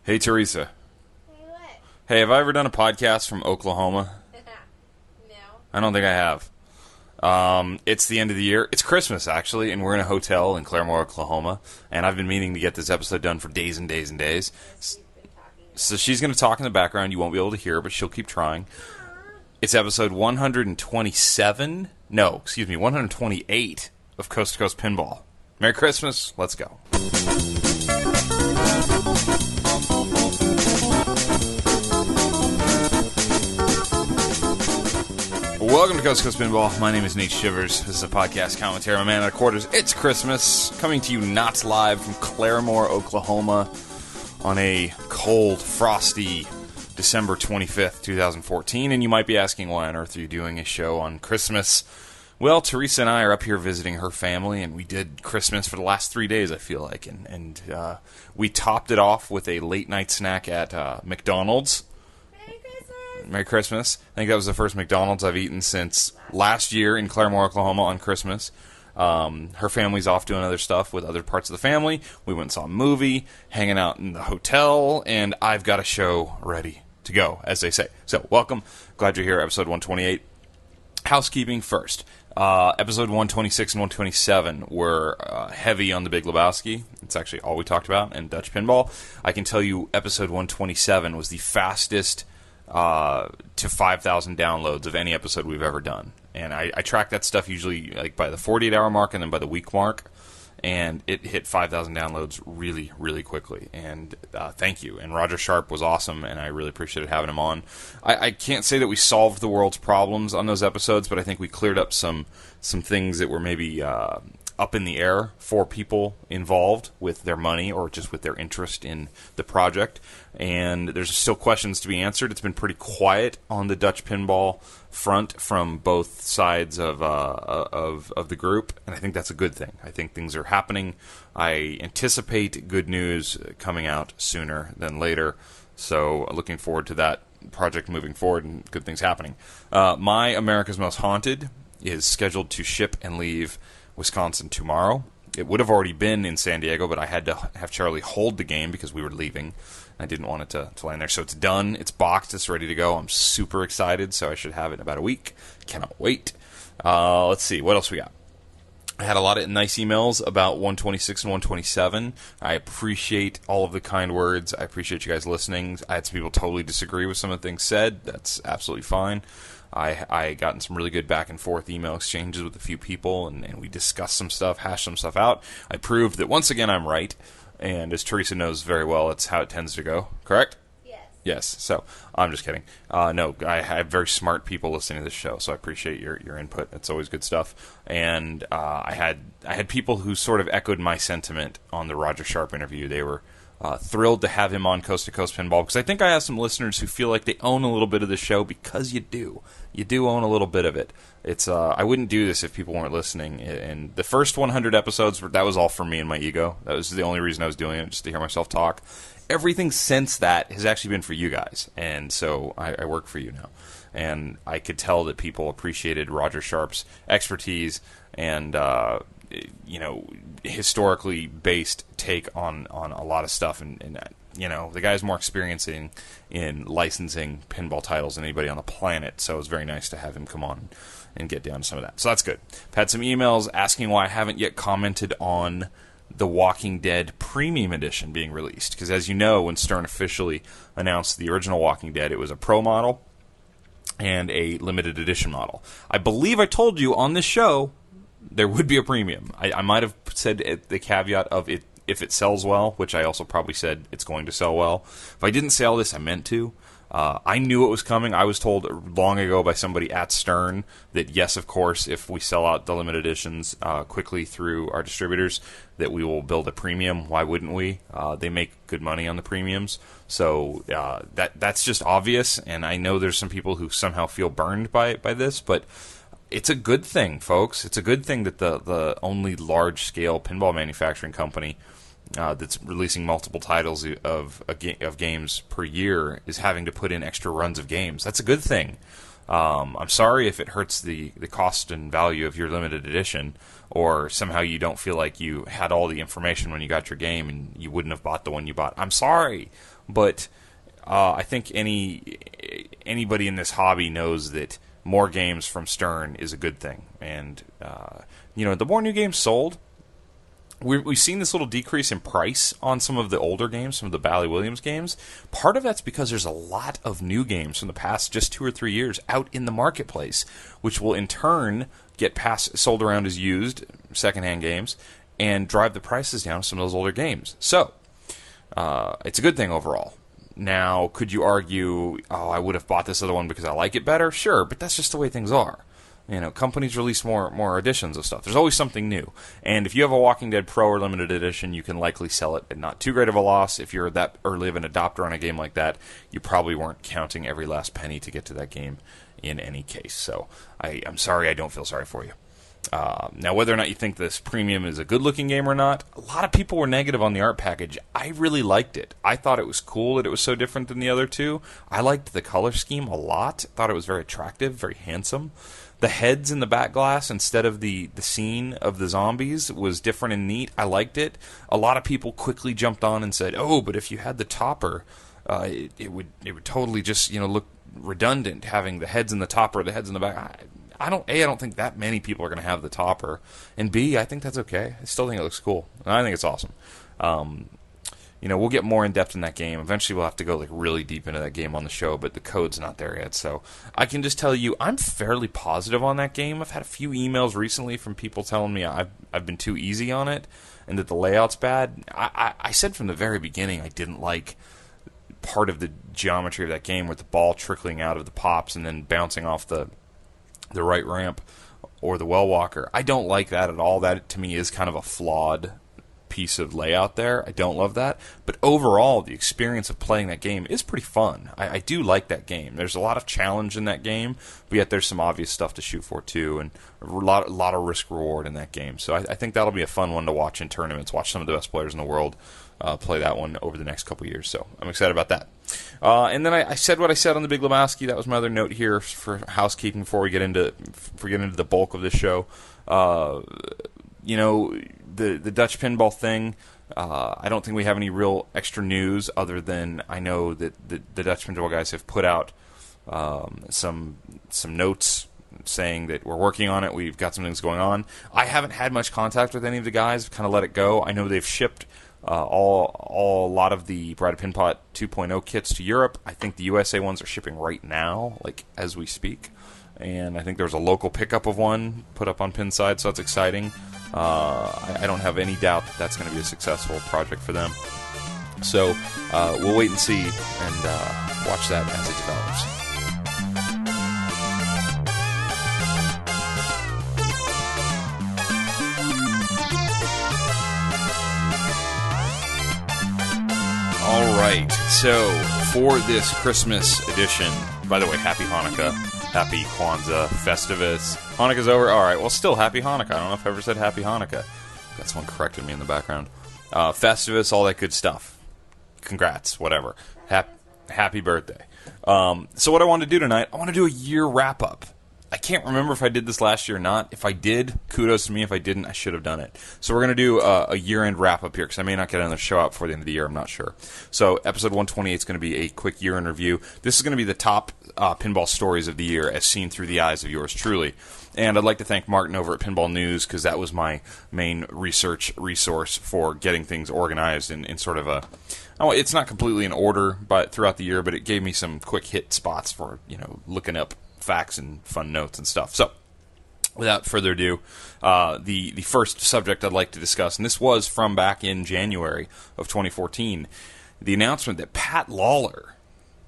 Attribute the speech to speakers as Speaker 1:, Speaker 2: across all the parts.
Speaker 1: Hey, Teresa.
Speaker 2: Hey, what?
Speaker 1: Hey, have I ever done a podcast from Oklahoma?
Speaker 2: No.
Speaker 1: I don't think I have. It's the end of the year. It's Christmas, actually, and we're in a hotel in Claremore, Oklahoma. And I've been meaning to get this episode done for days and days and days. So she's going to talk in the background. You won't be able to hear, but she'll keep trying. It's episode 127. No, excuse me, 128 of Coast to Coast Pinball. Merry Christmas. Let's go. Welcome to Coast to Coast Pinball. My name is Nate Shivers. This is a podcast commentary. My man at quarters. It's Christmas. Coming to you not live from Claremore, Oklahoma on a cold, frosty December 25th, 2014. And you might be asking, why on earth are you doing a show on Christmas? Well, Teresa and I are up here visiting her family, and we did Christmas for the last 3 days, I feel like. And we topped it off with a late-night snack at McDonald's. Merry Christmas. I think that was the first McDonald's I've eaten since last year in Claremore, Oklahoma on Christmas. Her family's off doing other stuff with other parts of the family. We went and saw a movie, hanging out in the hotel, and I've got a show ready to go, as they say. So, welcome. Glad you're here, episode 128. Housekeeping first. Episode 126 and 127 were heavy on the Big Lebowski. It's actually all we talked about, and Dutch Pinball. I can tell you episode 127 was the fastest to 5,000 downloads of any episode we've ever done. And I track that stuff usually like by the 48-hour mark and then by the week mark. And it hit 5,000 downloads really, really quickly. And thank you. And Roger Sharp was awesome, and I really appreciated having him on. I can't say that we solved the world's problems on those episodes, but I think we cleared up some things that were maybe up in the air for people involved with their money or just with their interest in the project. And there's still questions to be answered. It's been pretty quiet on the Dutch Pinball front from both sides of the group, and I think that's a good thing. I think things are happening. I anticipate good news coming out sooner than later, so looking forward to that project moving forward and good things happening. My America's Most Haunted is scheduled to ship and leave Wisconsin tomorrow. It would have already been in San Diego, but I had to have Charlie hold the game because we were leaving. I didn't want it to land there. So it's done. It's boxed. It's ready to go. I'm super excited, so I should have it in about a week. Cannot wait. Let's see. What else we got? I had a lot of nice emails about 126 and 127. I appreciate all of the kind words. I appreciate you guys listening. I had some people totally disagree with some of the things said. That's absolutely fine. I gotten some really good back and forth email exchanges with a few people, and we discussed some stuff, hashed some stuff out. I proved that once again I'm right, and as Teresa knows very well, it's how it tends to go. Correct? Yes. So, I'm just kidding. No, I have very smart people listening to this show, so I appreciate your input. It's always good stuff. And I had people who sort of echoed my sentiment on the Roger Sharp interview. They were thrilled to have him on Coast to Coast Pinball, because I think I have some listeners who feel like they own a little bit of the show, because you do. You do own a little bit of it. It's I wouldn't do this if people weren't listening. And the first 100 episodes, that was all for me and my ego. That was the only reason I was doing it, just to hear myself talk. Everything since that has actually been for you guys, and so I work for you now. And I could tell that people appreciated Roger Sharp's expertise and historically based take on a lot of stuff, and the guy's more experienced in licensing pinball titles than anybody on the planet, so it was very nice to have him come on and get down to some of that. So that's good. I've had some emails asking why I haven't yet commented on The Walking Dead Premium Edition being released, because as you know, when Stern officially announced the original Walking Dead, it was a Pro model and a limited edition model. I believe I told you on this show there would be a premium. I might have said the caveat of it if it sells well, which I also probably said it's going to sell well. If I didn't say all this, I meant to. I knew it was coming. I was told long ago by somebody at Stern that yes, of course, if we sell out the limited editions quickly through our distributors, that we will build a premium. Why wouldn't we? They make good money on the premiums. So that's just obvious, and I know there's some people who somehow feel burned by this, but it's a good thing, folks. It's a good thing that the only large-scale pinball manufacturing company that's releasing multiple titles of games per year is having to put in extra runs of games. That's a good thing. I'm sorry if it hurts the cost and value of your limited edition, or somehow you don't feel like you had all the information when you got your game and you wouldn't have bought the one you bought. I'm sorry. but I think anybody in this hobby knows that more games from Stern is a good thing. And, the more new games sold, we've seen this little decrease in price on some of the older games, some of the Bally Williams games. Part of that's because there's a lot of new games from the past just 2 or 3 years out in the marketplace, which will in turn get sold around as used secondhand games and drive the prices down of some of those older games. So, it's a good thing overall. Now, could you argue, I would have bought this other one because I like it better? Sure, but that's just the way things are. Companies release more editions of stuff. There's always something new. And if you have a Walking Dead Pro or Limited Edition, you can likely sell it at not too great of a loss. If you're that early of an adopter on a game like that, you probably weren't counting every last penny to get to that game in any case. So I'm sorry, I don't feel sorry for you. Now, whether or not you think this premium is a good-looking game or not, a lot of people were negative on the art package. I really liked it. I thought it was cool that it was so different than the other two. I liked the color scheme a lot. Thought it was very attractive, very handsome. The heads in the back glass instead of the scene of the zombies was different and neat. I liked it. A lot of people quickly jumped on and said, but if you had the topper, it would totally just look redundant having the heads in the topper, the heads in the back. I don't think that many people are going to have the topper, and B, I think that's okay. I still think it looks cool, and I think it's awesome. We'll get more in depth in that game. Eventually, we'll have to go really deep into that game on the show, but the code's not there yet. So I can just tell you, I'm fairly positive on that game. I've had a few emails recently from people telling me I've been too easy on it and that the layout's bad. I said from the very beginning I didn't like part of the geometry of that game with the ball trickling out of the pops and then bouncing off the right ramp or the well walker. I don't like that at all. That to me is kind of a flawed piece of layout there. I don't love that. But overall, the experience of playing that game is pretty fun. I do like that game. There's a lot of challenge in that game, but yet there's some obvious stuff to shoot for too, and a lot of risk reward in that game. So I think that'll be a fun one to watch in tournaments. Watch some of the best players in the world play that one over the next couple years. So I'm excited about that. And then I said what I said on the Big Lebowski. That was my other note here for housekeeping before we get into the bulk of this show. The Dutch pinball thing, I don't think we have any real extra news other than I know that the Dutch pinball guys have put out some notes saying that we're working on it. We've got some things going on. I haven't had much contact with any of the guys. Kind of let it go. I know they've shipped a lot of the Bride of Pinpot 2.0 kits to Europe. I think the USA ones are shipping right now, as we speak. And I think there's a local pickup of one put up on Pinside, so that's exciting. I don't have any doubt that that's going to be a successful project for them. So we'll wait and see and watch that as it develops. All right, so for this Christmas edition, by the way, happy Hanukkah. Happy Kwanzaa, Festivus. Hanukkah's over. All right, well, still happy Hanukkah. I don't know if I ever said happy Hanukkah. Got someone corrected me in the background. Festivus, all that good stuff. Congrats, whatever. Happy birthday. So what I want to do tonight, I want to do a year wrap-up. I can't remember if I did this last year or not. If I did, kudos to me. If I didn't, I should have done it. So we're going to do a year-end wrap-up here, because I may not get another show out before the end of the year. I'm not sure. So episode 128 is going to be a quick year-end review. This is going to be the top pinball stories of the year as seen through the eyes of yours truly. And I'd like to thank Martin over at Pinball News, because that was my main research resource for getting things organized in sort of a... Oh, it's not completely in order but throughout the year, but it gave me some quick hit spots for, looking up facts and fun notes and stuff. So, without further ado, the first subject I'd like to discuss, and this was from back in January of 2014, the announcement that Pat Lawler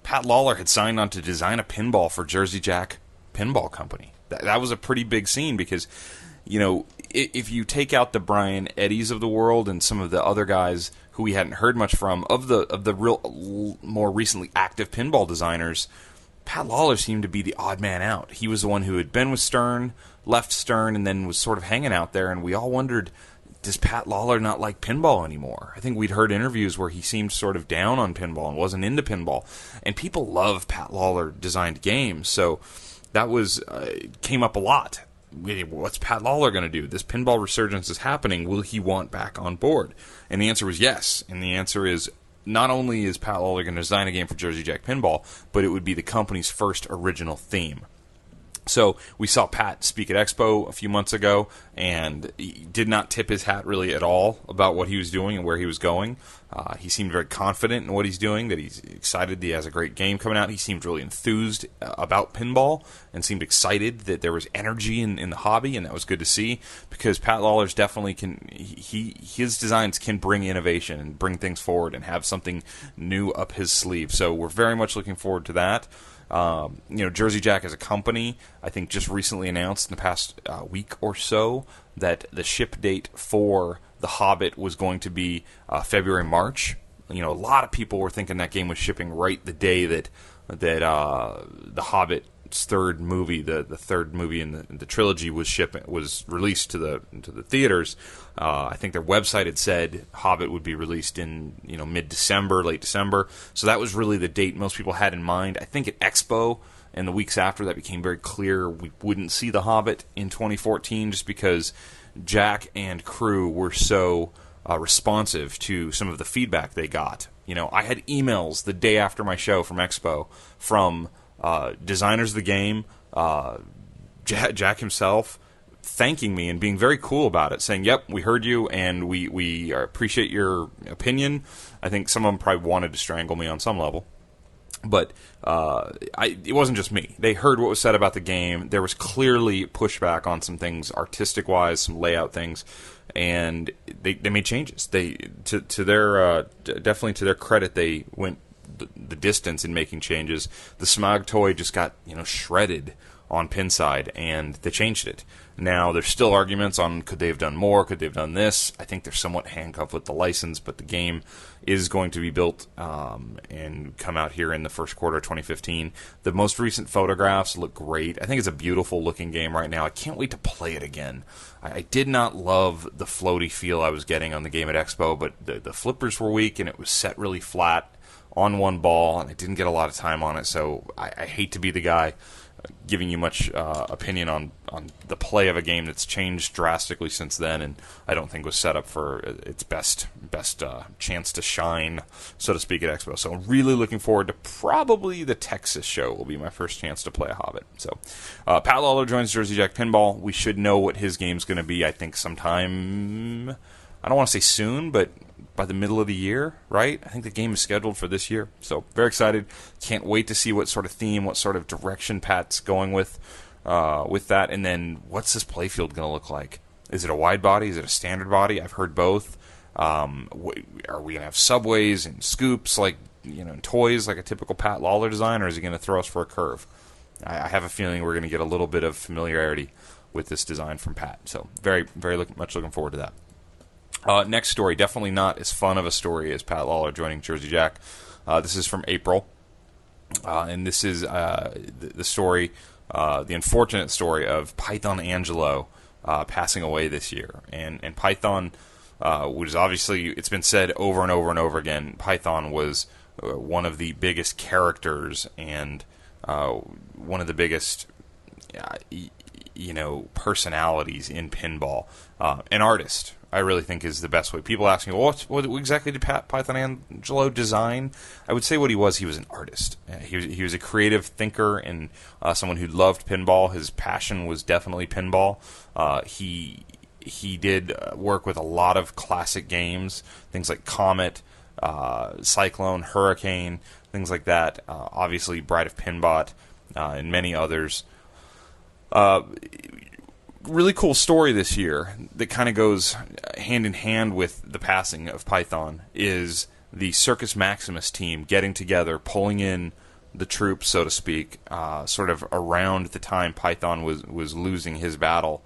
Speaker 1: had signed on to design a pinball for Jersey Jack Pinball Company. That was a pretty big scene because, if you take out the Brian Eddies of the world and some of the other guys who we hadn't heard much from, of the real more recently active pinball designers, Pat Lawler seemed to be the odd man out. He was the one who had been with Stern, left Stern, and then was sort of hanging out there, and we all wondered, does Pat Lawler not like pinball anymore? I think we'd heard interviews where he seemed sort of down on pinball and wasn't into pinball, and people love Pat Lawler designed games, so that was came up a lot. What's Pat Lawler going to do? This pinball resurgence is happening. Will he want back on board? And the answer was yes, and the answer is not only is Pat Lawler going to design a game for Jersey Jack Pinball, but it would be the company's first original theme. So we saw Pat speak at Expo a few months ago, and he did not tip his hat really at all about what he was doing and where he was going. He seemed very confident in what he's doing, that he's excited that he has a great game coming out. He seemed really enthused about pinball and seemed excited that there was energy in the hobby, and that was good to see, because Pat Lawler's definitely his designs can bring innovation and bring things forward and have something new up his sleeve. So we're very much looking forward to that. Jersey Jack as a company, I think, just recently announced in the past week or so that the ship date for The Hobbit was going to be February, March. A lot of people were thinking that game was shipping right the day that The Hobbit's third movie, the third movie in the trilogy, was released to the theaters. I think their website had said Hobbit would be released in mid-December, late December. So that was really the date most people had in mind. I think at Expo and the weeks after, that became very clear we wouldn't see The Hobbit in 2014, just because Jack and crew were so responsive to some of the feedback they got. I had emails the day after my show from Expo from designers of the game, Jack himself, thanking me and being very cool about it, saying, "Yep, we heard you, and we appreciate your opinion." I think some of them probably wanted to strangle me on some level, but it wasn't just me. They heard what was said about the game. There was clearly pushback on some things, artistic-wise, some layout things, and they made changes. They to their definitely to their credit, they went the distance in making changes. The Smog toy just got shredded on Pinside, and they changed it. Now there's still arguments on could they have done more, could they have done this. I think they're somewhat handcuffed with the license, but the game is going to be built and come out here in the first quarter of 2015. The most recent photographs look great. I think it's a beautiful looking game right now. I can't wait to play it again. I did not love the floaty feel I was getting on the game at Expo, but the flippers were weak and it was set really flat on one ball, and I didn't get a lot of time on it, so I hate to be the guy giving you much opinion on the play of a game that's changed drastically since then, and I don't think was set up for its best chance to shine, so to speak, at Expo. So I'm really looking forward to probably the Texas show will be my first chance to play a Hobbit. So Pat Lawler joins Jersey Jack Pinball. We should know what his game's going to be, I think, sometime, I don't want to say soon, but by the middle of the year, right? I think the game is scheduled for this year. So very excited. Can't wait to see what sort of theme, what sort of direction Pat's going with that. And then what's this playfield going to look like? Is it a wide body? Is it a standard body? I've heard both. Are we going to have subways and scoops like and toys like a typical Pat Lawler design, or is he going to throw us for a curve? I have a feeling we're going to get a little bit of familiarity with this design from Pat. So very, very much looking forward to that. Next story, definitely not as fun of a story as Pat Lawler joining Jersey Jack. This is from April, and this is the story, the unfortunate story of Python Angelo passing away this year. And Python was obviously, it's been said over and over and over again, Python was one of the biggest characters and one of the biggest personalities in pinball. An artist, I really think, is the best way. People ask me, what exactly did Python Angelo design? I would say what he was an artist. He was a creative thinker and someone who loved pinball. His passion was definitely pinball. He did work with a lot of classic games, things like Comet, Cyclone, Hurricane, things like that. Obviously, Bride of Pinbot, and many others. Really cool story this year that kind of goes hand in hand with the passing of Python is the Circus Maximus team getting together, pulling in the troops, so to speak, sort of around the time Python was losing his battle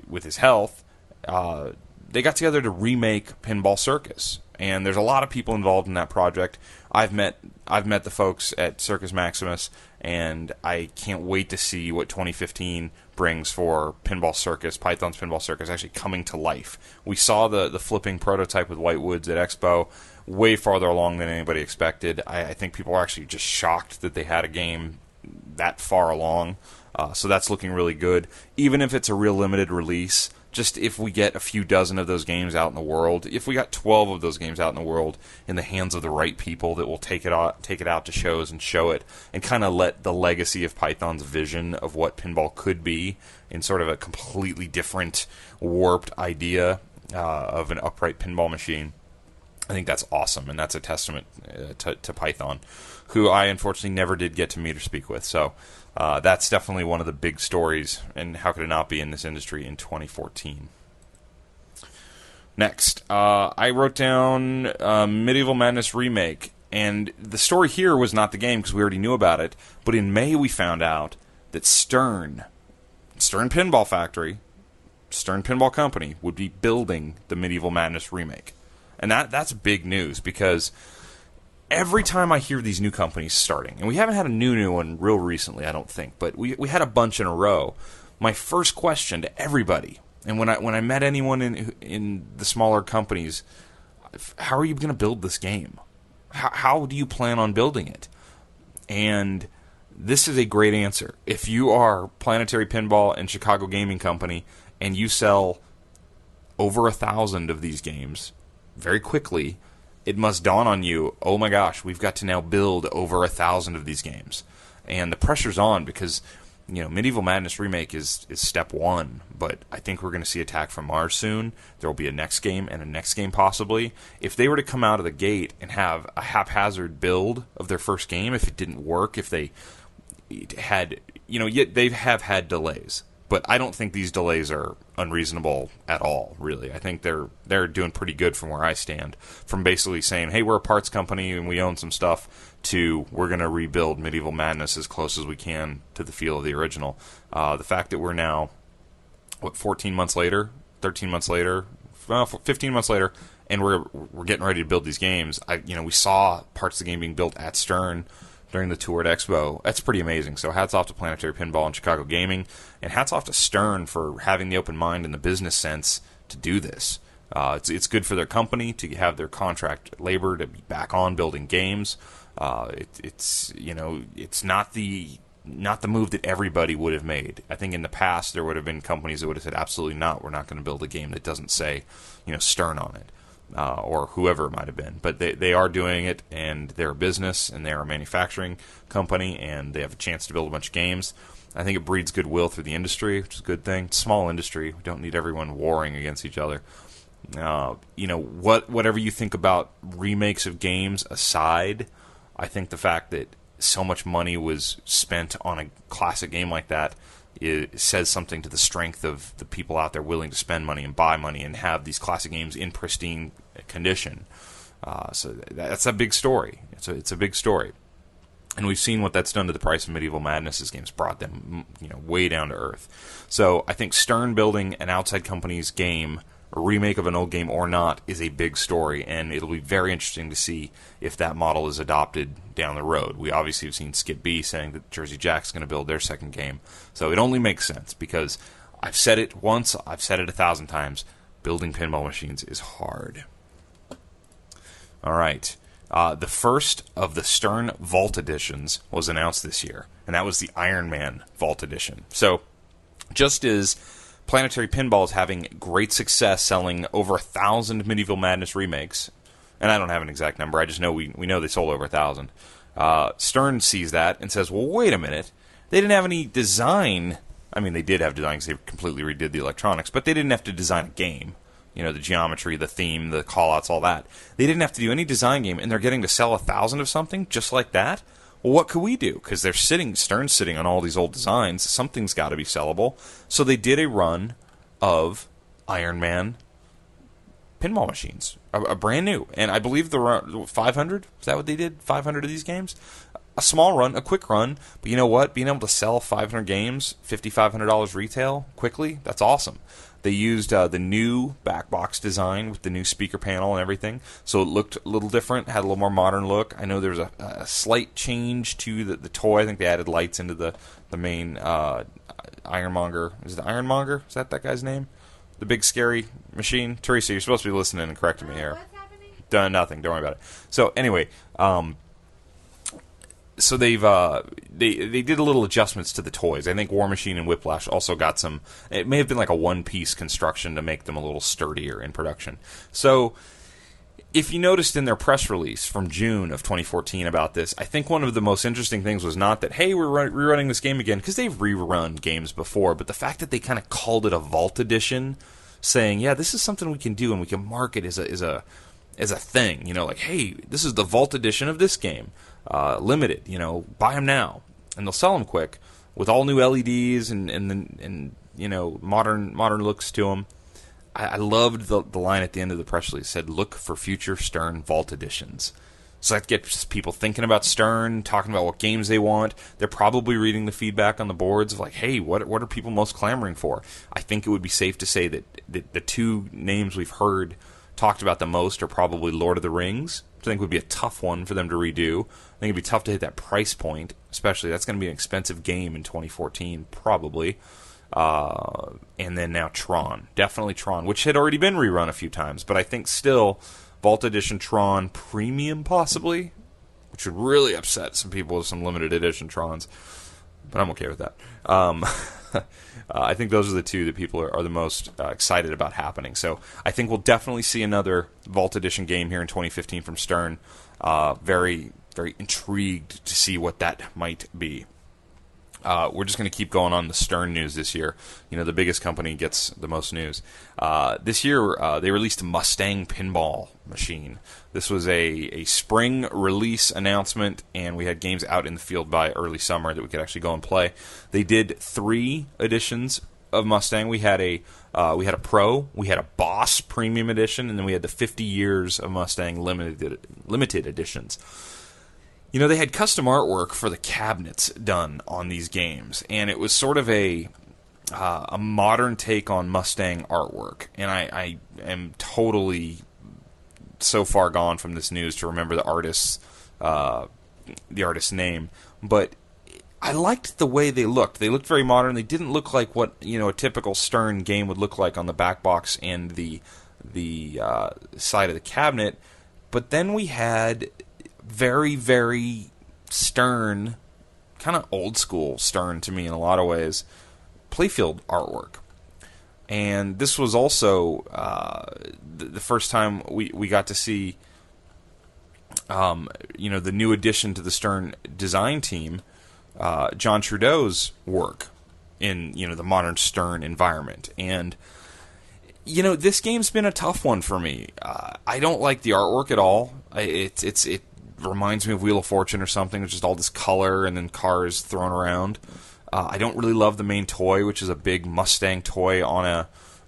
Speaker 1: with his health. They got together to remake Pinball Circus, and there's a lot of people involved in that project. I've met the folks at Circus Maximus, and I can't wait to see what 2015 brings for Pinball Circus, Python's Pinball Circus, actually coming to life. We saw the flipping prototype with White Woods at Expo, way farther along than anybody expected. I think people are actually just shocked that they had a game that far along. So that's looking really good. Even if it's a real limited release, just if we get a few dozen of those games out in the world, if we got 12 of those games out in the world in the hands of the right people that will take it out to shows and show it, and kind of let the legacy of Python's vision of what pinball could be in sort of a completely different, warped idea of an upright pinball machine, I think that's awesome, and that's a testament to Python, who I unfortunately never did get to meet or speak with. So that's definitely one of the big stories, and how could it not be in this industry in 2014? Next, I wrote down Medieval Madness Remake, and the story here was not the game because we already knew about it, but in May we found out that Stern Pinball Factory, Stern Pinball Company, would be building the Medieval Madness Remake. And that's big news, because every time I hear these new companies starting, and we haven't had a new one real recently, I don't think, but we had a bunch in a row. My first question to everybody, and when I met anyone in the smaller companies, how are you going to build this game? How do you plan on building it? And this is a great answer. If you are Planetary Pinball and Chicago Gaming Company, and you sell over 1,000 of these games very quickly, it must dawn on you, oh my gosh, we've got to now build over 1,000 of these games. And the pressure's on, because Medieval Madness Remake is step one, but I think we're going to see Attack from Mars soon. There will be a next game and a next game possibly. If they were to come out of the gate and have a haphazard build of their first game, if it didn't work, if they had, yet they have had delays. But I don't think these delays are unreasonable at all, really. I think they're doing pretty good from where I stand. From basically saying, hey, we're a parts company and we own some stuff, to we're going to rebuild Medieval Madness as close as we can to the feel of the original. The fact that we're now, 14 months later, 13 months later, 15 months later, and we're getting ready to build these games. We saw parts of the game being built at Stern during the tour at Expo. That's pretty amazing. So hats off to Planetary Pinball and Chicago Gaming, and hats off to Stern for having the open mind and the business sense to do this. It's good for their company to have their contract labor to be back on building games. It's not the move that everybody would have made. I think in the past there would have been companies that would have said, absolutely not, we're not going to build a game that doesn't say Stern on it. Or whoever it might have been. But they are doing it, and they're a business, and they're a manufacturing company, and they have a chance to build a bunch of games. I think it breeds goodwill through the industry, which is a good thing. It's a small industry. We don't need everyone warring against each other. Whatever you think about remakes of games aside, I think the fact that so much money was spent on a classic game like that, it says something to the strength of the people out there willing to spend money and buy money and have these classic games in pristine condition. So that's a big story. It's a big story. And we've seen what that's done to the price of Medieval Madness as games, brought them way down to earth. So I think Stern building an outside company's game, a remake of an old game or not, is a big story, and it'll be very interesting to see if that model is adopted down the road. We obviously have seen Skip B saying that Jersey Jack's going to build their second game, so it only makes sense, because I've said it once, I've said it 1,000 times, building pinball machines is hard. Alright, the first of the Stern Vault editions was announced this year, and that was the Iron Man Vault edition. So, just as Planetary Pinball is having great success selling over 1,000 Medieval Madness remakes, and I don't have an exact number, I just know we know they sold over 1,000. Stern sees that and says, well, wait a minute, they didn't have any design. I mean, they did have design because they completely redid the electronics, but they didn't have to design a game. The geometry, the theme, the callouts, all that. They didn't have to do any design game, and they're getting to sell 1,000 of something just like that? Well, what could we do? Because Stern's sitting on all these old designs. Something's got to be sellable. So they did a run of Iron Man pinball machines, a brand new. And I believe the run, 500? Is that what they did? 500 of these games? A small run, a quick run. But you know what? Being able to sell 500 games, $5,500 retail, quickly, that's awesome. They used the new back box design with the new speaker panel and everything, so it looked a little different, had a little more modern look. I know there was a slight change to the toy. I think they added lights into the main Ironmonger. Is it Ironmonger? Is that guy's name? The big scary machine? Teresa, you're supposed to be listening and correcting me here.
Speaker 2: What's happening?
Speaker 1: Done nothing. Don't worry about it. So anyway, so they've they did a little adjustments to the toys. I think War Machine and Whiplash also got some. It may have been like a one-piece construction to make them a little sturdier in production. So if you noticed in their press release from June of 2014 about this, I think one of the most interesting things was not that, hey, we're rerunning this game again, because they've rerun games before, but the fact that they kind of called it a Vault Edition, saying, yeah, this is something we can do and we can market as a thing, like, hey, this is the Vault Edition of this game, limited, buy them now, and they'll sell them quick with all new LEDs and modern looks to them. I loved the line at the end of the press release. It said, look for future Stern Vault Editions. So that gets people thinking about Stern, talking about what games they want. They're probably reading the feedback on the boards of like, hey, what are people most clamoring for? I think it would be safe to say that the two names we've heard talked about the most are probably Lord of the Rings, which I think would be a tough one for them to redo. I think it'd be tough to hit that price point, especially. That's going to be an expensive game in 2014, probably. And then now Tron. Definitely Tron, which had already been rerun a few times, but I think still Vault Edition Tron Premium, possibly, which would really upset some people with some limited edition Trons, but I'm okay with that. I think those are the two that people are the most excited about happening. So I think we'll definitely see another Vault Edition game here in 2015 from Stern. Very, very intrigued to see what that might be. We're just going to keep going on the Stern news this year. The biggest company gets the most news. This year, they released a Mustang pinball machine. This was a spring release announcement, and we had games out in the field by early summer that we could actually go and play. They did 3 editions of Mustang. We had a Pro, we had a Boss Premium Edition, and then we had the 50 Years of Mustang limited editions. They had custom artwork for the cabinets done on these games, and it was sort of a modern take on Mustang artwork. And I am totally so far gone from this news to remember the artist's name, but I liked the way they looked. They looked very modern. They didn't look like what a typical Stern game would look like on the back box and the side of the cabinet. But then we had very, very Stern, kind of old school Stern to me in a lot of ways, playfield artwork. And this was also the first time we got to see the new addition to the Stern design team, John Trudeau's work in the modern Stern environment. And this game's been a tough one for me. I don't like the artwork at all. It reminds me of Wheel of Fortune or something. It's just all this color and then cars thrown around. I don't really love the main toy, which is a big Mustang toy on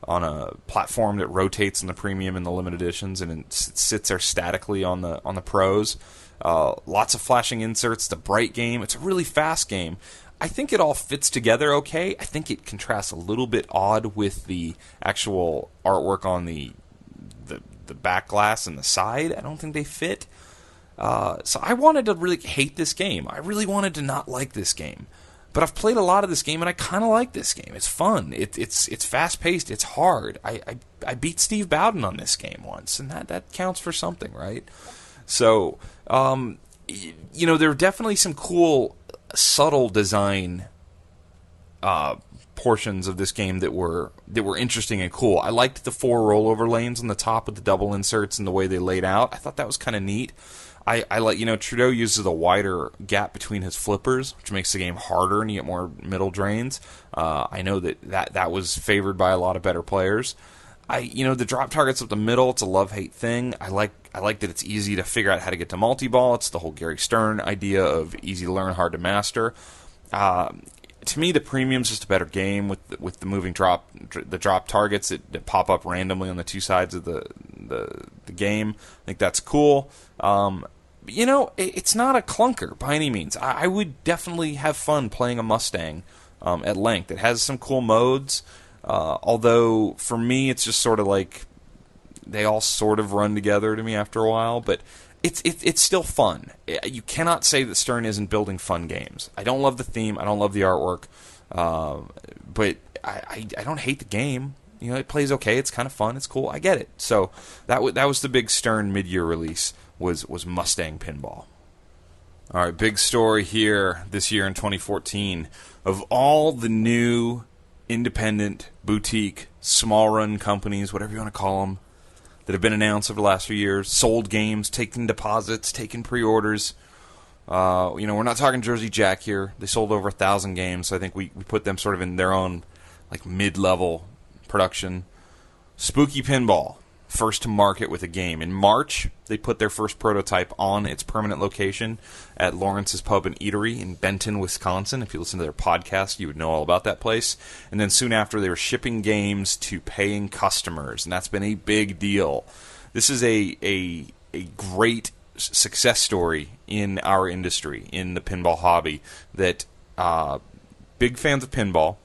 Speaker 1: a platform that rotates in the premium and the limited editions, and it sits there statically on the pros. Lots of flashing inserts. The bright game. It's a really fast game. I think it all fits together okay. I think it contrasts a little bit odd with the actual artwork on the back glass and the side. I don't think they fit. So I wanted to really hate this game. I really wanted to not like this game. But I've played a lot of this game, and I kind of like this game. It's fun. It's fast-paced. It's hard. I beat Steve Bowden on this game once, and that counts for something, right? So, there are definitely some cool, subtle design portions of this game that were interesting and cool. I liked the 4 rollover lanes on the top with the double inserts and the way they laid out. I thought that was kind of neat. I like, Trudeau uses a wider gap between his flippers, which makes the game harder and you get more middle drains. I know that was favored by a lot of better players. The drop targets up the middle, it's a love-hate thing. I like that it's easy to figure out how to get to multi-ball. It's the whole Gary Stern idea of easy to learn, hard to master. To me, the premium's just a better game with the moving drop targets that pop up randomly on the two sides of the game. I think that's cool. It's not a clunker by any means. I would definitely have fun playing a Mustang at length. It has some cool modes, although for me it's just sort of like they all sort of run together to me after a while, but it's still fun. You cannot say that Stern isn't building fun games. I don't love the theme. I don't love the artwork, but I don't hate the game. It plays okay. It's kind of fun. It's cool. I get it. So that was the big Stern mid-year release was Mustang Pinball. All right, big story here this year in 2014. Of all the new independent, boutique, small-run companies, whatever you want to call them, that have been announced over the last few years, sold games, taken deposits, taken pre-orders. We're not talking Jersey Jack here. They sold over 1,000 games, so I think we put them sort of in their own like mid-level production. Spooky Pinball, first to market with a game. In March, they put their first prototype on its permanent location at Lawrence's Pub and Eatery in Benton, Wisconsin. If you listen to their podcast, you would know all about that place. And then soon after, they were shipping games to paying customers, and that's been a big deal. This is a great success story in our industry, in the pinball hobby, that big fans of pinball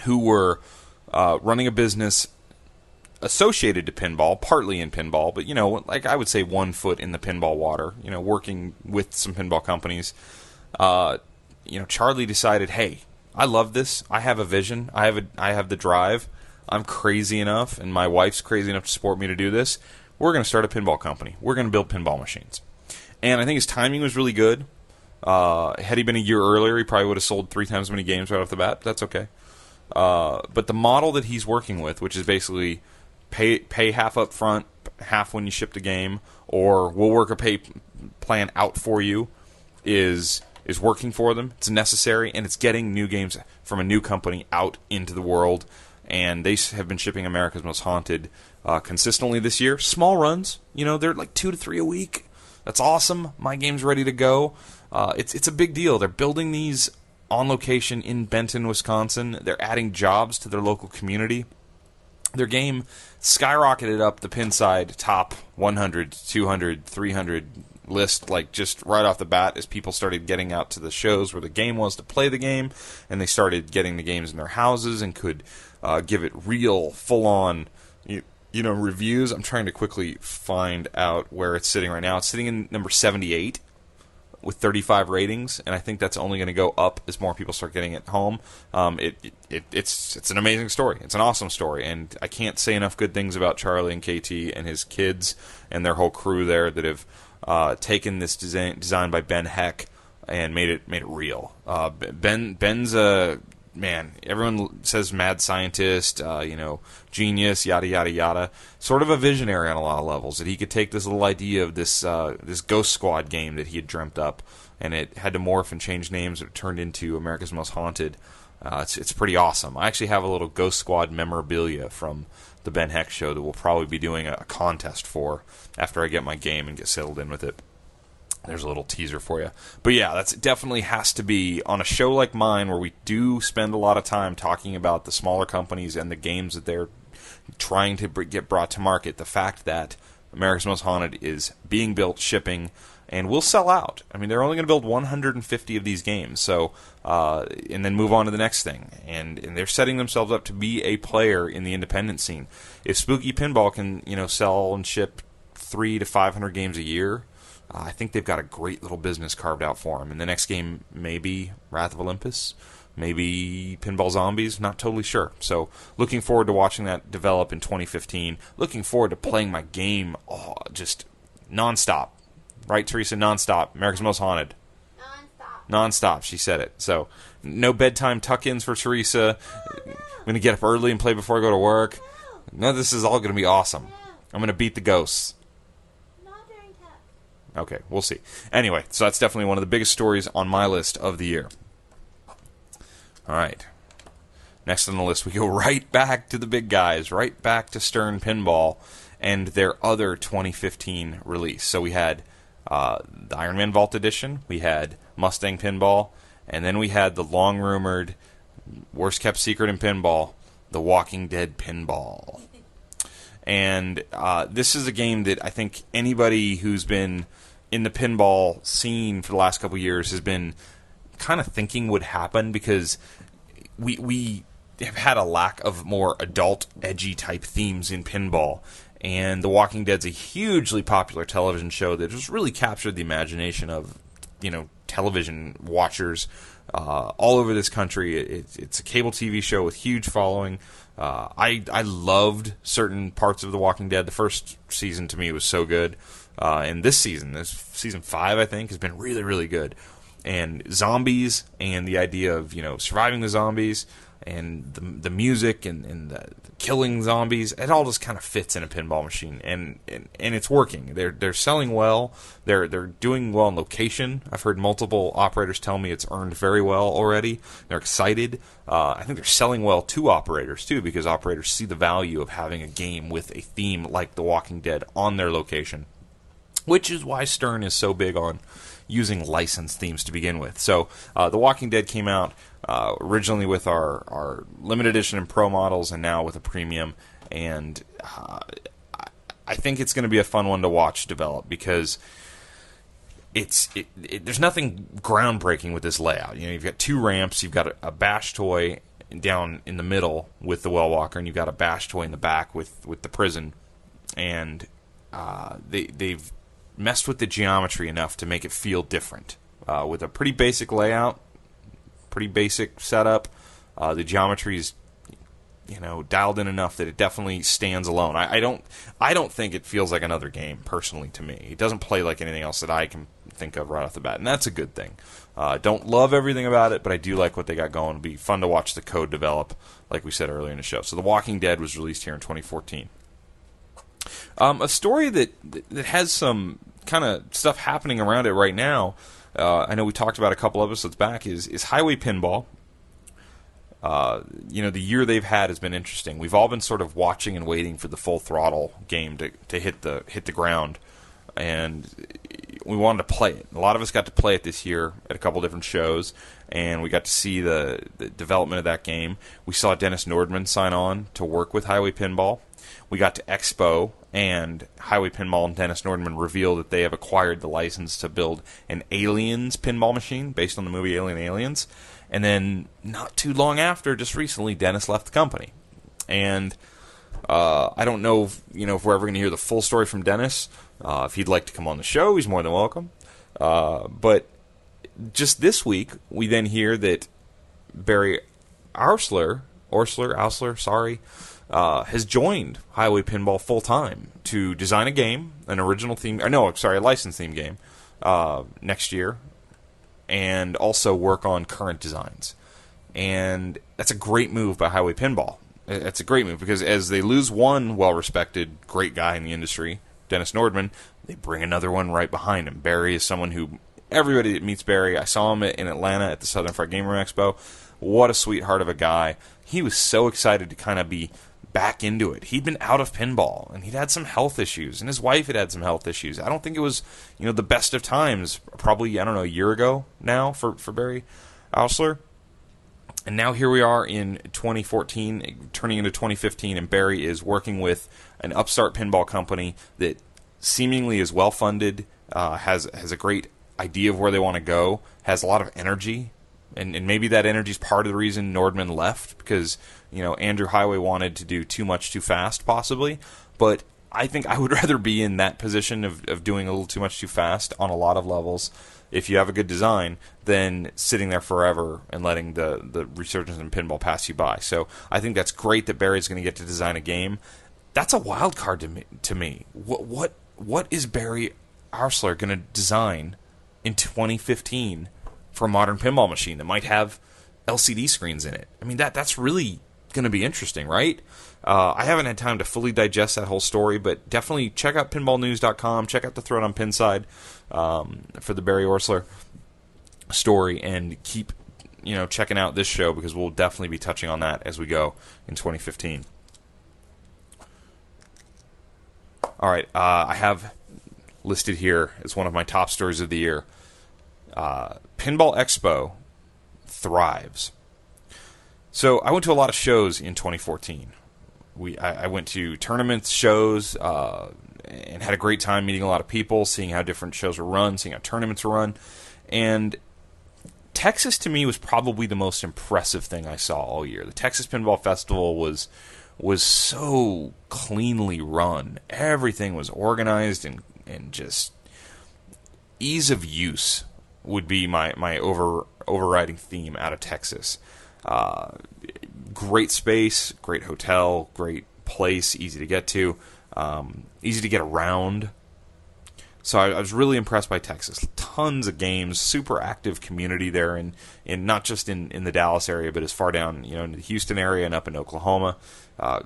Speaker 1: who were running a business associated to pinball, partly in pinball, but, like I would say 1 foot in the pinball water, working with some pinball companies. Charlie decided, hey, I love this. I have a vision. I have the drive. I'm crazy enough, and my wife's crazy enough to support me to do this. We're going to start a pinball company. We're going to build pinball machines. And I think his timing was really good. Had he been a year earlier, he probably would have sold 3 times as many games right off the bat. That's okay. But the model that he's working with, which is basically pay half up front, half when you ship the game, or we'll work a pay plan out for you, is working for them. It's necessary, and it's getting new games from a new company out into the world. And they have been shipping America's Most Haunted consistently this year. Small runs, they're like 2 to 3 a week. That's awesome. My game's ready to go. It's a big deal. They're building these on location in Benton, Wisconsin. They're adding jobs to their local community. Their game skyrocketed up the Pinside top 100, 200, 300 list, like just right off the bat, as people started getting out to the shows where the game was to play the game, and they started getting the games in their houses and could give it real, full-on, reviews. I'm trying to quickly find out where it's sitting right now. It's sitting in number 78 with 35 ratings, and I think that's only going to go up as more people start getting it home. It's an amazing story. It's an awesome story, and I can't say enough good things about Charlie and KT and his kids and their whole crew there that have taken this design by Ben Heck and made it real. Ben's a man. Everyone says mad scientist, genius, yada yada yada. Sort of a visionary on a lot of levels. That he could take this little idea of this Ghost Squad game that he had dreamt up, and it had to morph and change names. It turned into America's Most Haunted. It's pretty awesome. I actually have a little Ghost Squad memorabilia from the Ben Heck show that we'll probably be doing a contest for after I get my game and get settled in with it. There's a little teaser for you. But yeah, that's definitely has to be on a show like mine where we do spend a lot of time talking about the smaller companies and the games that they're trying to get brought to market. The fact that America's Most Haunted is being built, shipping, and will sell out. I mean, they're only going to build 150 of these games, so and then move on to the next thing. And they're setting themselves up to be a player in the independent scene. If Spooky Pinball can, sell and ship 300 to 500 games a year, I think they've got a great little business carved out for them. And the next game may be Wrath of Olympus, maybe Pinball Zombies, not totally sure. So looking forward to watching that develop in 2015. Looking forward to playing my game just nonstop. Right, Teresa? Nonstop. America's Most Haunted. Nonstop, she said it. So no bedtime tuck-ins for Teresa. I'm going to get up early and play before I go to work. No, this is all going to be awesome. I'm going to beat the ghosts. Okay, we'll see. Anyway, so that's definitely one of the biggest stories on my list of the year. All right. Next on the list, we go right back to the big guys, right back to Stern Pinball and their other 2015 release. So we had the Iron Man Vault Edition, we had Mustang Pinball, and then we had the long-rumored, worst-kept secret in pinball, The Walking Dead Pinball. And this is a game that I think anybody who's been in the pinball scene for the last couple of years has been kind of thinking would happen, because we have had a lack of more adult, edgy type themes in pinball. And The Walking Dead's a hugely popular television show that just really captured the imagination of television watchers all over this country. It's a cable TV show with huge following. I loved certain parts of The Walking Dead. The first season to me was so good. And this season 5, I think, has been really, really good. And zombies and the idea of, surviving the zombies and the music and the killing zombies, it all just kind of fits in a pinball machine. And it's working. They're selling well. They're doing well in location. I've heard multiple operators tell me it's earned very well already. They're excited. I think they're selling well to operators, too, because operators see the value of having a game with a theme like The Walking Dead on their location, which is why Stern is so big on using licensed themes to begin with. So The Walking Dead came out originally with our limited edition and pro models, and now with a premium. And I think it's going to be a fun one to watch develop, because there's nothing groundbreaking with this layout. You've got 2 ramps, you've got a bash toy down in the middle with the well walker, and you've got a bash toy in the back with the prison. And they've messed with the geometry enough to make it feel different. With a pretty basic layout, pretty basic setup, the geometry is dialed in enough that it definitely stands alone. I don't think it feels like another game, personally, to me. It doesn't play like anything else that I can think of right off the bat, and that's a good thing. Don't love everything about it, but I do like what they got going. It'll be fun to watch the code develop, like we said earlier in the show. So The Walking Dead was released here in 2014. A story that has some kind of stuff happening around it right now, I know we talked about a couple episodes back, is Highway Pinball. The year they've had has been interesting. We've all been sort of watching and waiting for the Full Throttle game to hit the ground, and we wanted to play it. A lot of us got to play it this year at a couple different shows, and we got to see the development of that game. We saw Dennis Nordman sign on to work with Highway Pinball. We got to Expo, and Highway Pinball and Dennis Nordman revealed that they have acquired the license to build an Aliens pinball machine based on the movie Alien Aliens. And then not too long after, just recently, Dennis left the company. And I don't know if we're ever going to hear the full story from Dennis. If he'd like to come on the show, he's more than welcome. But just this week, we then hear that Barry Ausler, has joined Highway Pinball full-time to design a game, a licensed theme game, next year, and also work on current designs. And that's a great move by Highway Pinball. It's a great move, because as they lose one well-respected, great guy in the industry, Dennis Nordman, they bring another one right behind him. Barry is someone who, everybody that meets Barry, I saw him in Atlanta at the Southern Fried Game Room Expo. What a sweetheart of a guy. He was so excited to kind of be back into it. He'd been out of pinball, and he'd had some health issues, and his wife had some health issues. I don't think it was, the best of times, probably, a year ago now for Barry Ausler. And now here we are in 2014, turning into 2015, and Barry is working with an upstart pinball company that seemingly is well-funded, has a great idea of where they want to go, has a lot of energy, and maybe that energy is part of the reason Nordman left, because Andrew Highway wanted to do too much too fast, possibly. But I think I would rather be in that position of doing a little too much too fast on a lot of levels, if you have a good design, than sitting there forever and letting the resurgence in pinball pass you by. So I think that's great that Barry's going to get to design a game. That's a wild card to me. What is Barry Ausler going to design in 2015 for a modern pinball machine that might have LCD screens in it? I mean, that's really going to be interesting, right? I haven't had time to fully digest that whole story, but definitely check out pinballnews.com, check out the thread on Pinside for the Barry Ausler story, and keep checking out this show, because we'll definitely be touching on that as we go in 2015. All right, I have listed here as one of my top stories of the year, Pinball Expo thrives. So I went to a lot of shows in 2014. I went to tournaments, shows, and had a great time meeting a lot of people, seeing how different shows were run, seeing how tournaments were run. And Texas, to me, was probably the most impressive thing I saw all year. The Texas Pinball Festival was so cleanly run. Everything was organized and just ease of use would be my overriding theme out of Texas. Great space, great hotel, great place, easy to get to, easy to get around. So I was really impressed by Texas. Tons of games, super active community there, in not just in the Dallas area, but as far down, into the Houston area and up in Oklahoma.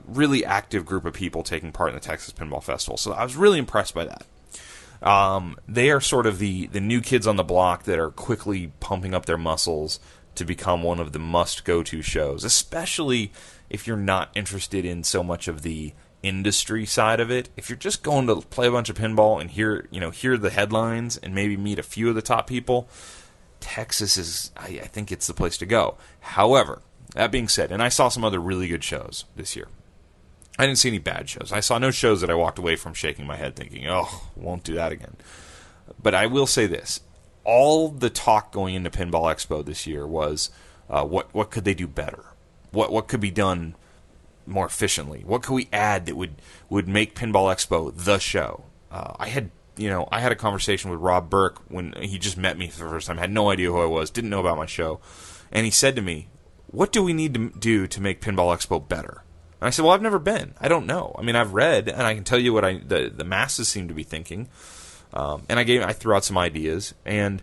Speaker 1: Really active group of people taking part in the Texas Pinball Festival. So I was really impressed by that. They are sort of the new kids on the block that are quickly pumping up their muscles to become one of the must-go-to shows, especially if you're not interested in so much of the industry side of it. If you're just going to play a bunch of pinball and hear the headlines and maybe meet a few of the top people, Texas is, I think it's the place to go. However, that being said, and I saw some other really good shows this year. I didn't see any bad shows. I saw no shows that I walked away from shaking my head thinking, oh, won't do that again. But I will say this. All the talk going into Pinball Expo this year was what could they do better? What could be done more efficiently? What could we add that would make Pinball Expo the show? I had a conversation with Rob Burke when he just met me for the first time. Had no idea who I was, didn't know about my show, and he said to me, "What do we need to do to make Pinball Expo better?" And I said, "Well, I've never been. I don't know. I mean, I've read, and I can tell you what the masses seem to be thinking." And I threw out some ideas, and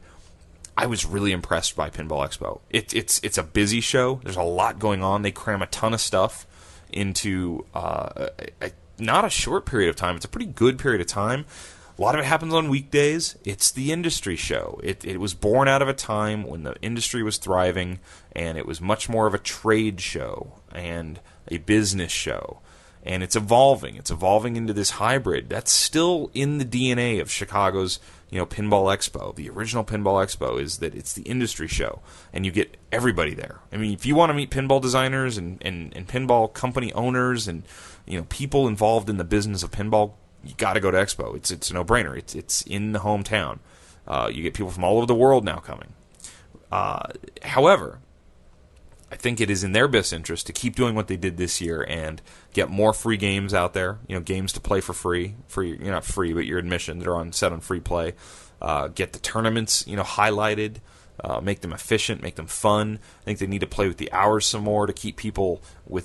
Speaker 1: I was really impressed by Pinball Expo. It's a busy show. There's a lot going on. They cram a ton of stuff into not a short period of time. It's a pretty good period of time. A lot of it happens on weekdays. It's the industry show. It was born out of a time when the industry was thriving, and it was much more of a trade show and a business show. And it's evolving. It's evolving into this hybrid. That's still in the DNA of Chicago's, Pinball Expo. The original Pinball Expo is that it's the industry show, and you get everybody there. I mean, if you want to meet pinball designers and pinball company owners and people involved in the business of pinball, you got to go to Expo. It's a no-brainer. It's in the hometown. You get people from all over the world now coming. However, I think it is in their best interest to keep doing what they did this year and get more free games out there. Games to play for free. You're not free, but your admission. They're set on free play. Get the tournaments, highlighted. Make them efficient, make them fun. I think they need to play with the hours some more to keep people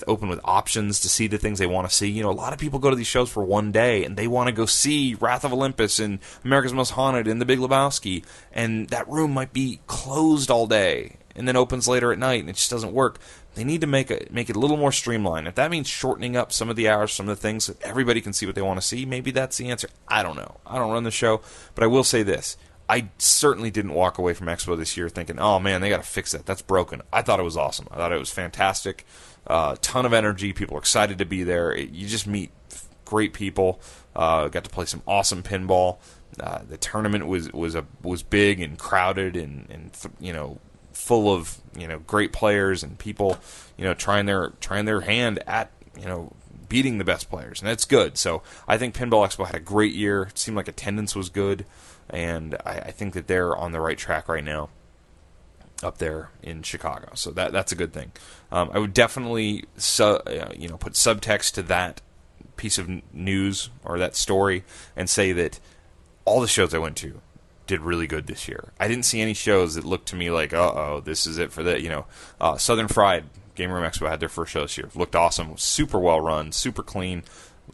Speaker 1: open with options to see the things they want to see. A lot of people go to these shows for one day and they want to go see Wrath of Olympus and America's Most Haunted and The Big Lebowski, and that room might be closed all day and then opens later at night and it just doesn't work. They need to make it a little more streamlined. If that means shortening up some of the hours, some of the things that everybody can see what they want to see, maybe that's the answer. I don't know. I don't run the show, but I will say this. I certainly didn't walk away from Expo this year thinking, oh man, they got to fix that. That's broken. I thought it was awesome. I thought it was fantastic. Ton of energy. People are excited to be there. You just meet great people. Got to play some awesome pinball. The tournament was big and crowded and full of great players and people trying their hand at beating the best players, and that's good. So I think Pinball Expo had a great year. It seemed like attendance was good. And I think that they're on the right track right now up there in Chicago. So that's a good thing. I would definitely put subtext to that piece of news or that story and say that all the shows I went to did really good this year. I didn't see any shows that looked to me like, this is it for that. Southern Fried Game Room Expo had their first show this year. Looked awesome. Super well run. Super clean.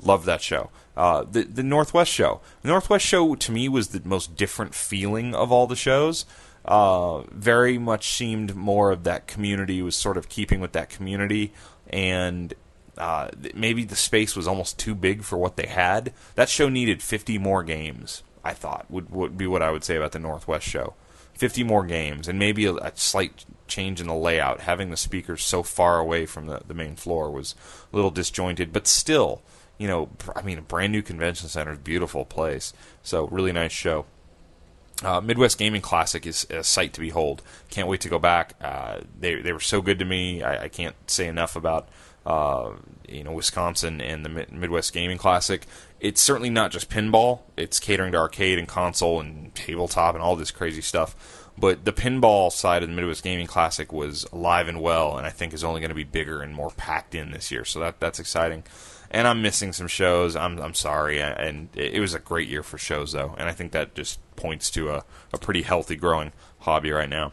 Speaker 1: Loved that show. The Northwest show. The Northwest show, to me, was the most different feeling of all the shows. Very much seemed more of that community, was sort of keeping with that community, and maybe the space was almost too big for what they had. That show needed 50 more games, I thought, would be what I would say about the Northwest show. 50 more games, and maybe a slight change in the layout. Having the speakers so far away from the main floor was a little disjointed, but still... a brand new convention center is a beautiful place. So, really nice show. Midwest Gaming Classic is a sight to behold. Can't wait to go back. They were so good to me. I can't say enough about Wisconsin and the Midwest Gaming Classic. It's certainly not just pinball. It's catering to arcade and console and tabletop and all this crazy stuff. But the pinball side of the Midwest Gaming Classic was alive and well, and I think is only going to be bigger and more packed in this year. So that's exciting. And I'm missing some shows. I'm sorry. And it was a great year for shows, though. And I think that just points to a pretty healthy, growing hobby right now.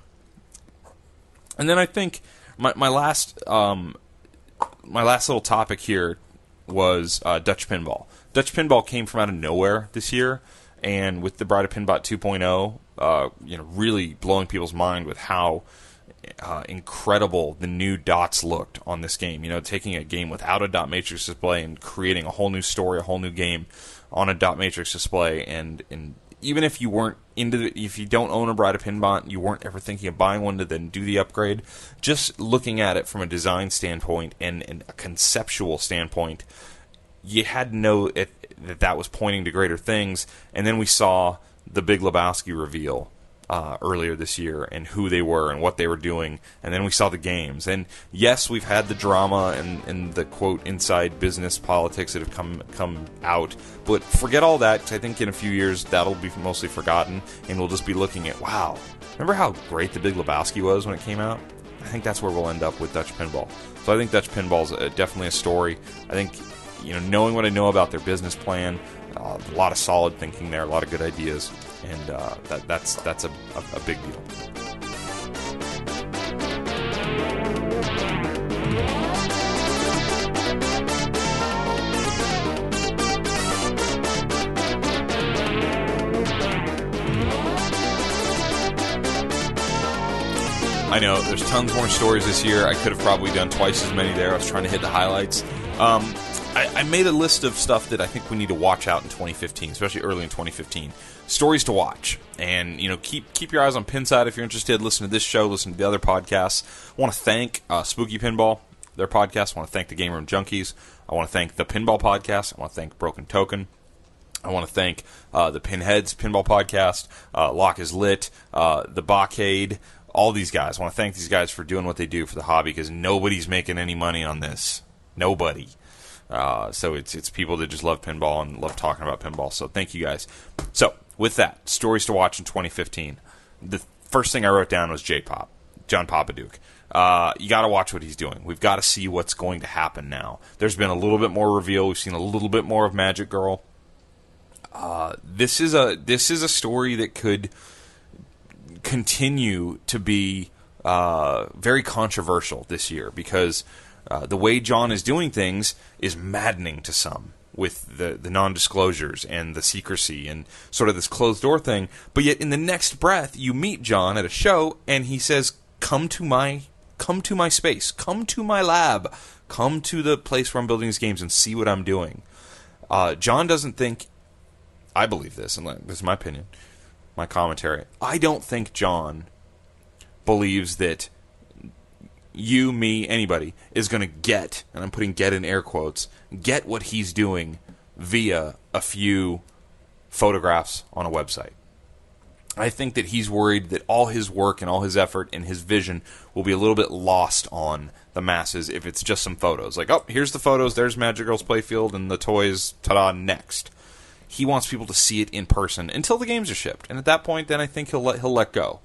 Speaker 1: And then I think my last little topic here was Dutch Pinball. Dutch Pinball came from out of nowhere this year, and with the Bride of Pinbot 2.0, really blowing people's mind with how incredible the new dots looked on this game. Taking a game without a dot matrix display and creating a whole new story, a whole new game on a dot matrix display. And even if you weren't if you don't own a Bride of Pinbot, you weren't ever thinking of buying one to then do the upgrade, just looking at it from a design standpoint and a conceptual standpoint, you had to know that was pointing to greater things. And then we saw the Big Lebowski reveal earlier this year, and who they were and what they were doing, and then we saw the games. And yes, we've had the drama and the quote inside business politics that have come out, but forget all that, because I think in a few years that'll be mostly forgotten, and we'll just be looking at, wow, remember how great the Big Lebowski was when it came out? I think that's where we'll end up with Dutch Pinball. So I think Dutch Pinball is definitely a story. I think knowing what I know about their business plan, a lot of solid thinking there, a lot of good ideas, and that's a big deal. I know there's tons more stories this year. I could have probably done twice as many there. I was trying to hit the highlights. I made a list of stuff that I think we need to watch out in 2015, especially early in 2015. Stories to watch. And, keep your eyes on Pinside if you're interested. Listen to this show, listen to the other podcasts. I want to thank Spooky Pinball, their podcast. I want to thank the Game Room Junkies. I want to thank the Pinball Podcast. I want to thank Broken Token. I want to thank the Pinheads Pinball Podcast, Lock is Lit, the Bachade, all these guys. I want to thank these guys for doing what they do for the hobby, because nobody's making any money on this. Nobody. So it's people that just love pinball and love talking about pinball. So thank you guys. So with that, stories to watch in 2015. The first thing I wrote down was J-Pop, John Papaduke. You got to watch what he's doing. We've got to see what's going to happen now. There's been a little bit more reveal. We've seen a little bit more of Magic Girl. This is a story that could continue to be very controversial this year, because the way John is doing things is maddening to some, with the non-disclosures and the secrecy and sort of this closed-door thing. But yet in the next breath, you meet John at a show, and he says, come to my space, come to my lab, come to the place where I'm building these games and see what I'm doing. John doesn't think, I believe this, and this is my opinion, my commentary, I don't think John believes that you, me, anybody is going to get, and I'm putting get in air quotes, get what he's doing via a few photographs on a website. I think that he's worried that all his work and all his effort and his vision will be a little bit lost on the masses if it's just some photos. Like, oh, here's the photos, there's Magic Girl's playfield and the toys, ta-da, next. He wants people to see it in person until the games are shipped. And at that point, then I think he'll let go.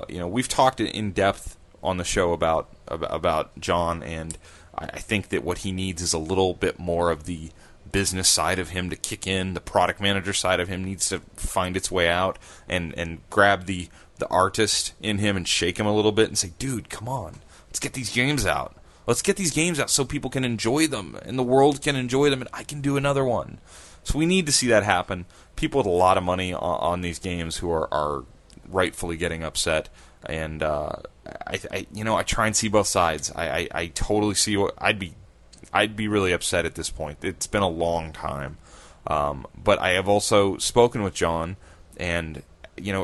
Speaker 1: We've talked in depth on the show about John, and I think that what he needs is a little bit more of the business side of him to kick in. The product manager side of him needs to find its way out and grab the artist in him and shake him a little bit and say, dude, come on, let's get these games out. Let's get these games out so people can enjoy them and the world can enjoy them and I can do another one. So we need to see that happen. People with a lot of money on these games who are rightfully getting upset. And I try and see both sides. I totally see what I'd be really upset at this point. It's been a long time, but I have also spoken with John and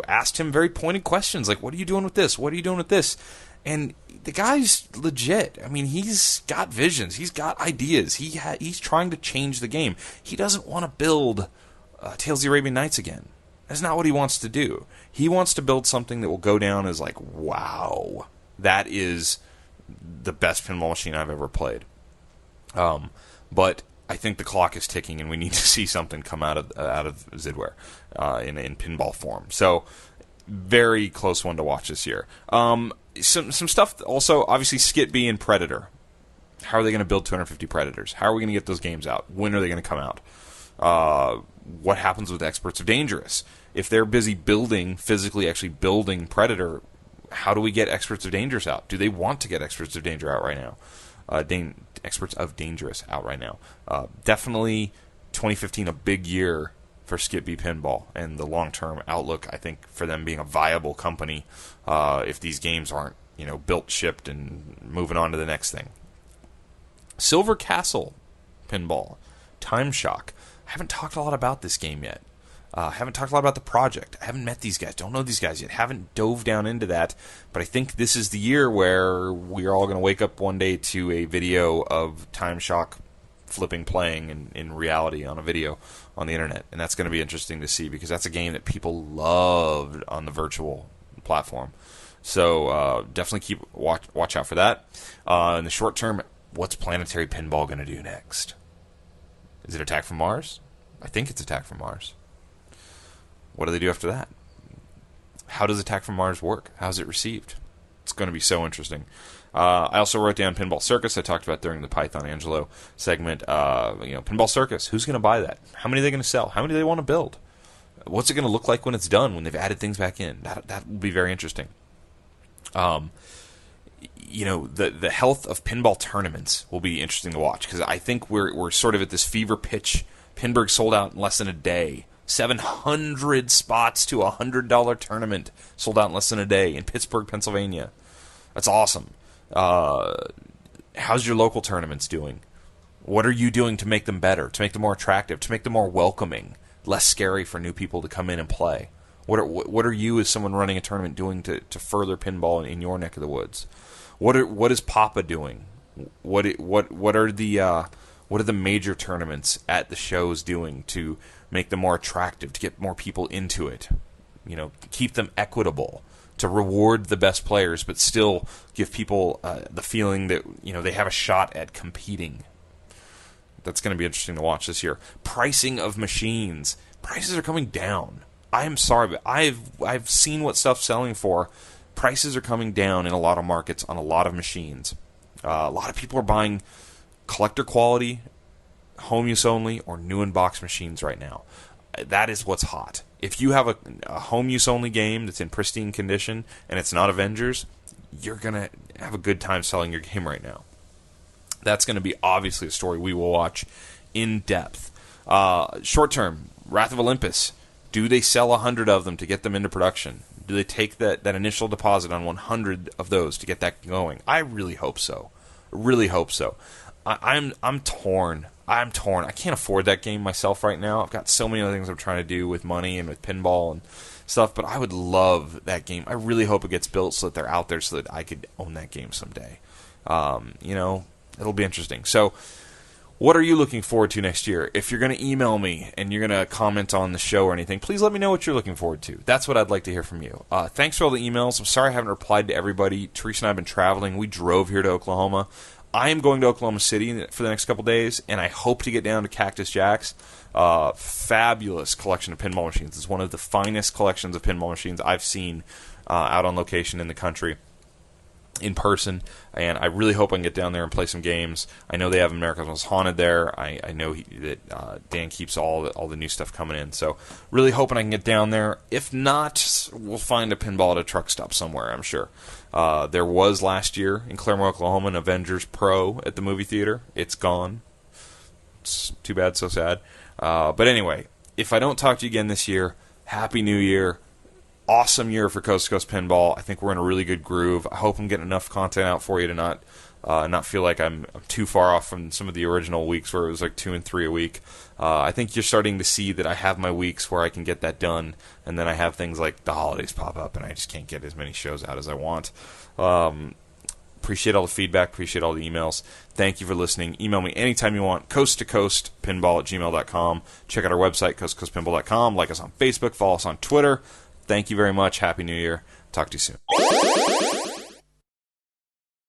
Speaker 1: asked him very pointed questions like, "What are you doing with this? What are you doing with this?" And the guy's legit. I mean, he's got visions. He's got ideas. He's trying to change the game. He doesn't want to build Tales of the Arabian Nights again. That's not what he wants to do. He wants to build something that will go down as like, wow, that is the best pinball machine I've ever played. But I think the clock is ticking, and we need to see something come out of Zidware in pinball form. So, very close one to watch this year. Some stuff also, obviously, Skit B and Predator. How are they going to build 250 Predators? How are we going to get those games out? When are they going to come out? What happens with Experts of Dangerous? If they're busy physically actually building Predator, how do we get Experts of Dangerous out? Do they want to get Experts of Danger out right now? Experts of Dangerous out right now. Definitely 2015, a big year for Skip B Pinball, and the long-term outlook, I think, for them being a viable company if these games aren't, built, shipped, and moving on to the next thing. Silver Castle Pinball, Time Shock. I haven't talked a lot about this game yet. Haven't talked a lot about the project. I haven't met these guys. Don't know these guys yet. Haven't dove down into that. But I think this is the year where we're all going to wake up one day to a video of Time Shock playing in reality on a video on the internet. And that's going to be interesting to see because that's a game that people loved on the virtual platform. So definitely watch out for that. In the short term, what's Planetary Pinball going to do next? Is it Attack from Mars? I think it's Attack from Mars. What do they do after that? How does Attack from Mars work? How's it received? It's going to be so interesting. I also wrote down Pinball Circus. I talked about during the Python Angelo segment. Pinball Circus. Who's going to buy that? How many are they going to sell? How many do they want to build? What's it going to look like when it's done? When they've added things back in? That will be very interesting. The health of pinball tournaments will be interesting to watch because I think we're sort of at this fever pitch. Pinburg sold out in less than a day. 700 spots to a $100 tournament sold out in less than a day in Pittsburgh, Pennsylvania. That's awesome. How's your local tournaments doing? What are you doing to make them better, to make them more attractive, to make them more welcoming, less scary for new people to come in and play? What are you as someone running a tournament doing to further pinball in your neck of the woods? What is Papa doing? What are the major tournaments at the shows doing to make them more attractive, to get more people into it? Keep them equitable, to reward the best players, but still give people the feeling that they have a shot at competing. That's going to be interesting to watch this year. Pricing of machines. Prices are coming down. I am sorry, but I've seen what stuff's selling for. Prices are coming down in a lot of markets on a lot of machines. A lot of people are buying collector quality, home use only, or new in box machines right now. That is what's hot. If you have a home use only game that's in pristine condition and it's not Avengers, you're going to have a good time selling your game right now. That's going to be obviously a story we will watch in depth. Short term, Wrath of Olympus. Do they sell 100 of them to get them into production? Do they take that initial deposit on 100 of those to get that going? I really hope so. Really hope so. I'm torn. I can't afford that game myself right now. I've got so many other things I'm trying to do with money and with pinball and stuff, but I would love that game. I really hope it gets built so that they're out there so that I could own that game someday. It'll be interesting. So, what are you looking forward to next year? If you're going to email me and you're going to comment on the show or anything, please let me know what you're looking forward to. That's what I'd like to hear from you. Thanks for all the emails. I'm sorry I haven't replied to everybody. Teresa and I have been traveling. We drove here to Oklahoma. I am going to Oklahoma City for the next couple days, and I hope to get down to Cactus Jack's. Fabulous collection of pinball machines. It's one of the finest collections of pinball machines I've seen out on location in the country in person, and I really hope I can get down there and play some games. I know they have America's Most Haunted there. I know that Dan keeps all the new stuff coming in, so really hoping I can get down there. If not, we'll find a pinball at a truck stop somewhere, I'm sure. There was last year in Claremore, Oklahoma, an Avengers Pro at the movie theater. It's gone. It's too bad, so sad. But anyway, if I don't talk to you again this year, Happy New Year. Awesome year for Coast to Coast Pinball. I think we're in a really good groove. I hope I'm getting enough content out for you to not feel like I'm too far off from some of the original weeks where it was like 2 and 3 a week. I think you're starting to see that I have my weeks where I can get that done, and then I have things like the holidays pop up, and I just can't get as many shows out as I want. Appreciate all the feedback. Appreciate all the emails. Thank you for listening. Email me anytime you want. coasttocoastpinball@gmail.com. Check out our website, coasttocoastpinball.com. Like us on Facebook. Follow us on Twitter. Thank you very much. Happy New Year. Talk to you soon.